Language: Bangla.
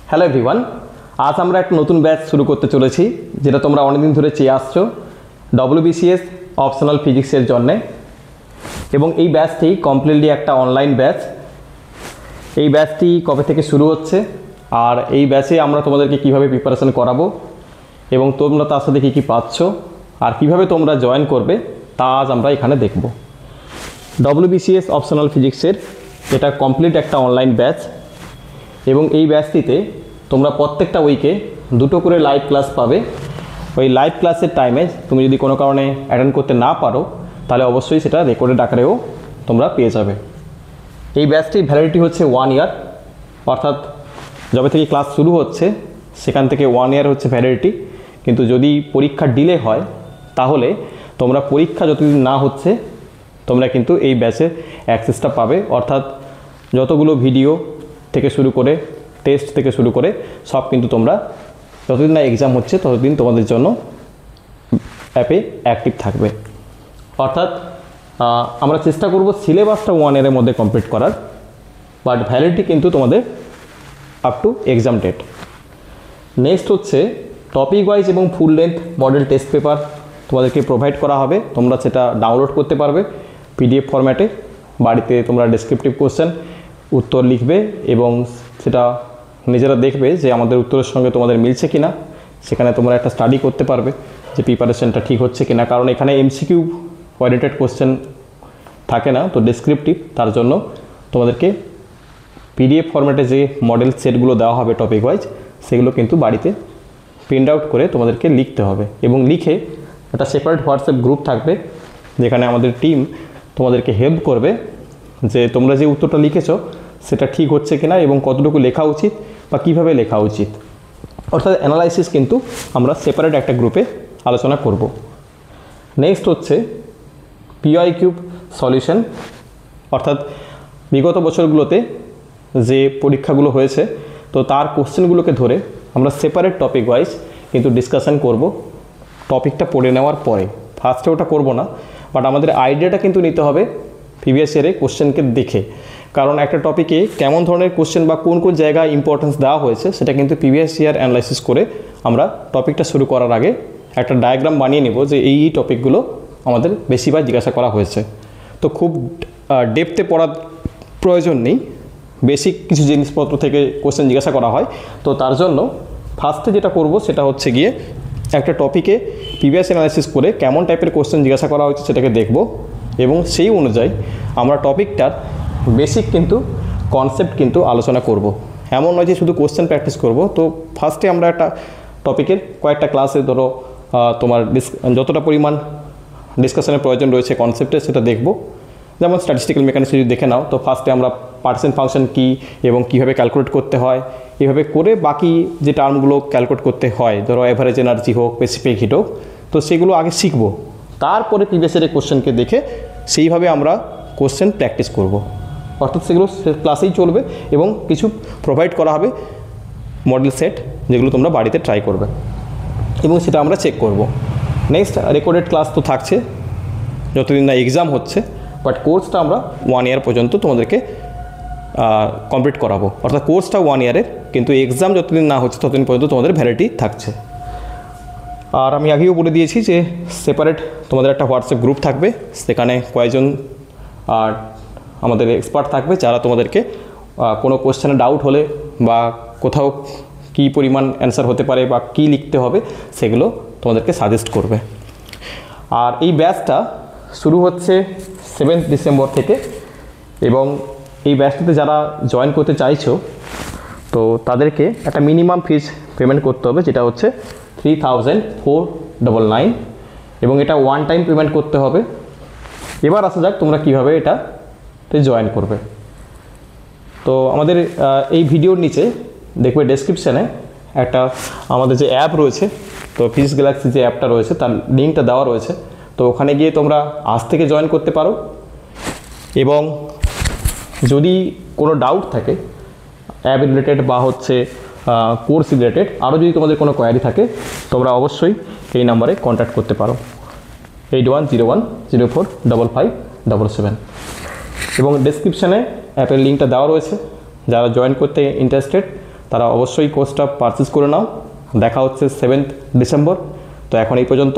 হ্যালো এভরিওয়ান, আজ আমরা একটা নতুন ব্যাচ শুরু করতে চলেছি, যেটা তোমরা অনেকদিন ধরে চেয়ে আসছো WBCS অপশনাল ফিজিক্সের জন্যে। এবং এই ব্যাচটি কমপ্লিটলি একটা অনলাইন ব্যাচ। এই ব্যাচটি কবে থেকে শুরু হচ্ছে, আর এই ব্যাচে আমরা তোমাদেরকে কিভাবে প্রিপারেশন করাবো এবং তোমরা তার সাথে কী কী পাচ্ছ আর কিভাবে তোমরা জয়েন করবে তা আজ আমরা এখানে দেখব। WBCS অপশনাল ফিজিক্সের এটা কমপ্লিট একটা অনলাইন ব্যাচ এবং এই ব্যাচটিতে তোমরা প্রত্যেকটা উইকে দুটো করে লাইভ ক্লাস পাবে। ওই লাইভ ক্লাসের টাইমে তুমি যদি কোনো কারণে অ্যাটেন্ড করতে না পারো তাহলে অবশ্যই সেটা রেকর্ডেড আকারেও তোমরা পেয়ে যাবে। এই ব্যাচটির ভ্যালিডিটি হচ্ছে 1 ইয়ার, অর্থাৎ যবে থেকে ক্লাস শুরু হচ্ছে সেখান থেকে 1 ইয়ার হচ্ছে ভ্যালিডিটি। কিন্তু যদি পরীক্ষা ডিলে হয় তাহলে তোমরা পরীক্ষা যতদিন না হচ্ছে তোমরা কিন্তু এই ব্যাচের অ্যাক্সেসটা পাবে, অর্থাৎ যতগুলো ভিডিও থেকে শুরু করে টেস্ট থেকে শুরু করে সব কিন্তু তোমরা যতদিন না এক্সাম হচ্ছে ততদিন তোমাদের জন্য অ্যাপে অ্যাক্টিভ থাকবে। অর্থাৎ আমরা চেষ্টা করব সিলেবাসটা 1 ইয়ারের মধ্যে কমপ্লিট করার, বাট ভ্যালিডিটি কিন্তু তোমাদের up to exam date. Next হচ্ছে টপিক ওয়াইজ এবং full length model test paper তোমাদেরকে প্রোভাইড করা হবে। তোমরা সেটা ডাউনলোড করতে পারবে PDF ফরম্যাটে। বাড়িতে তোমরা ডেসক্রিপটিভ কোশ্চেন উত্তর লিখবে এবং সেটা নিজেরা দেখবে যে আমাদের উত্তরের সঙ্গে তোমাদের মিলছে কিনা। সেখানে তোমরা একটা স্টাডি করতে পারবে যে প্রিপারেশনটা ঠিক হচ্ছে কিনা, কারণ এখানে MCQ ওরিয়েন্টেড কোশ্চেন থাকে না, তো ডেসক্রিপটিভ। তার জন্য তোমাদেরকে PDF ফরম্যাটে যে মডেল সেটগুলো দেওয়া হবে টপিক ওয়াইজ সেগুলো কিন্তু বাড়িতে প্রিন্ট আউট করে তোমাদেরকে লিখতে হবে এবং লিখে একটা সেপারেট হোয়াটসঅ্যাপ গ্রুপ থাকবে যেখানে আমাদের টিম তোমাদেরকে হেল্প করবে যে তোমরা যে উত্তরটা লিখেছো সেটা ঠিক হচ্ছে কিনা এবং কতটুকু লেখা উচিত বা কিভাবে লেখা উচিত। অর্থাৎ অ্যানালাইসিস কিন্তু আমরা সেপারেট একটা গ্রুপে আলোচনা করব। নেক্সট হচ্ছে PYQ সলিউশন, অর্থাৎ বিগত বছরগুলোতে যে পরীক্ষাগুলো হয়েছে তো তার কোশ্চেনগুলোকে ধরে আমরা সেপারেট টপিক ওয়াইজ কিন্তু ডিসকাশন করব টপিকটা পড়ে নেওয়ার পরে। ফার্স্টে ওটা করব না, বাট আমাদের আইডিয়াটা কিন্তু নিতে হবে প্রিভিয়াস ইয়ারে কোশ্চেনকে দেখে, কারণ একটা টপিকে কেমন ধরনের কোশ্চেন বা কোন কোন জায়গায় ইম্পর্টেন্স দেওয়া হয়েছে সেটা কিন্তু প্রিভিয়াস ইয়ার অ্যানালাইসিস করে আমরা টপিকটা শুরু করার আগে একটা ডায়াগ্রাম বানিয়ে নেব যে এই টপিকগুলো আমাদের বেশিরভাগ জিজ্ঞাসা করা হয়েছে। তো খুব ডেপথে পড়ার প্রয়োজন নেই, বেসিক কিছু জিনিসপত্র থেকে কোশ্চেন জিজ্ঞাসা করা হয়। তো তার জন্য ফার্স্টে যেটা করব সেটা হচ্ছে গিয়ে একটা টপিকে প্রিভিয়াস অ্যানালাইসিস করে কেমন টাইপের কোশ্চেন জিজ্ঞাসা করা হয়েছে সেটাকে দেখব এবং সেই অনুযায়ী আমরা টপিকটার বেসিক কিন্তু কনসেপ্ট কিন্তু আলোচনা করব। এমন নয় যে শুধু কোশ্চেন প্র্যাকটিস করব। তো ফার্স্টে আমরা একটা টপিকের কয়েকটা ক্লাসে ধরো তোমার যতটা পরিমাণ ডিসকাশনের প্রয়োজন রয়েছে কনসেপ্টে সেটা দেখব। যেমন স্ট্যাটিস্টিক্যাল মেকানিক্স যদি দেখে নাও তো ফার্স্টে আমরা পার্সেন্ট ফাংশন কী এবং কীভাবে ক্যালকুলেট করতে হয় এভাবে করে বাকি যে টার্মগুলো ক্যালকুলেট করতে হয়, ধরো অ্যাভারেজ এনার্জি হোক স্পেসিফিক হিট হোক, তো সেগুলো আগে শিখব। তারপরে প্রিভিয়াস ইয়ারের কোশ্চেনকে দেখে সেইভাবে আমরা কোশ্চেন প্র্যাকটিস করব। অর্থাৎ সেগুলো ক্লাসেই চলবে এবং কিছু প্রোভাইড করা হবে মডেল সেট যেগুলো তোমরা বাড়িতে ট্রাই করবে এবং সেটা আমরা চেক করব। নেক্সট রেকর্ডেড ক্লাস তো থাকছে যতদিন না এক্সাম হচ্ছে, বাট কোর্সটা আমরা 1 ইয়ার পর্যন্ত তোমাদেরকে কমপ্লিট করাবো। অর্থাৎ কোর্সটা 1 ইয়ারের, কিন্তু এক্সাম যতদিন না হচ্ছে ততদিন পর্যন্ত তোমাদের ভ্যালিডিটি থাকছে। আর আমি আগেও বলে দিয়েছি যে সেপারেট তোমাদের একটা হোয়াটসঅ্যাপ গ্রুপ থাকবে, সেখানে কয়েকজন আর আমাদের এক্সপার্ট থাকবে যারা তোমাদেরকে কোনো কোশ্চেনে ডাউট হলে বা কোথাও কী পরিমাণ অ্যান্সার হতে পারে বা কী লিখতে হবে সেগুলো তোমাদেরকে সাজেস্ট করবে। আর এই ব্যাচটা শুরু হচ্ছে 7 ডিসেম্বর থেকে এবং এই ব্যাচটিতে যারা জয়েন করতে চাইছো তো তাদেরকে একটা মিনিমাম ফিজ পেমেন্ট করতে হবে, যেটা হচ্ছে 3,499 এবং এটা ওয়ান টাইম পেমেন্ট করতে হবে। এবার আসা যাক তোমরা কীভাবে এটাতে জয়েন করবে। তো আমাদের এই ভিডিওর নিচে দেখবে ডেসক্রিপশানে একটা আমাদের যে অ্যাপ রয়েছে, তো ফিজিক্স গ্যালাক্সি যে অ্যাপটা রয়েছে তার লিঙ্কটা দেওয়া রয়েছে। তো ওখানে গিয়ে তোমরা আজ থেকে জয়েন করতে পারো এবং যদি কোনো ডাউট থাকে অ্যাপ রিলেটেড বা হচ্ছে কোর্স রিলেটেড, আরও যদি তোমাদের কোনো কোয়ারি থাকে তোমরা অবশ্যই এই নাম্বারে কন্ট্যাক্ট করতে পারো 8101045577 এবং ডেসক্রিপশানে অ্যাপের লিঙ্কটা দেওয়া রয়েছে। যারা জয়েন করতে ইন্টারেস্টেড তারা অবশ্যই কোর্সটা পারচেস করে নাও। দেখা হচ্ছে 7 ডিসেম্বর। তো এখন এই পর্যন্ত।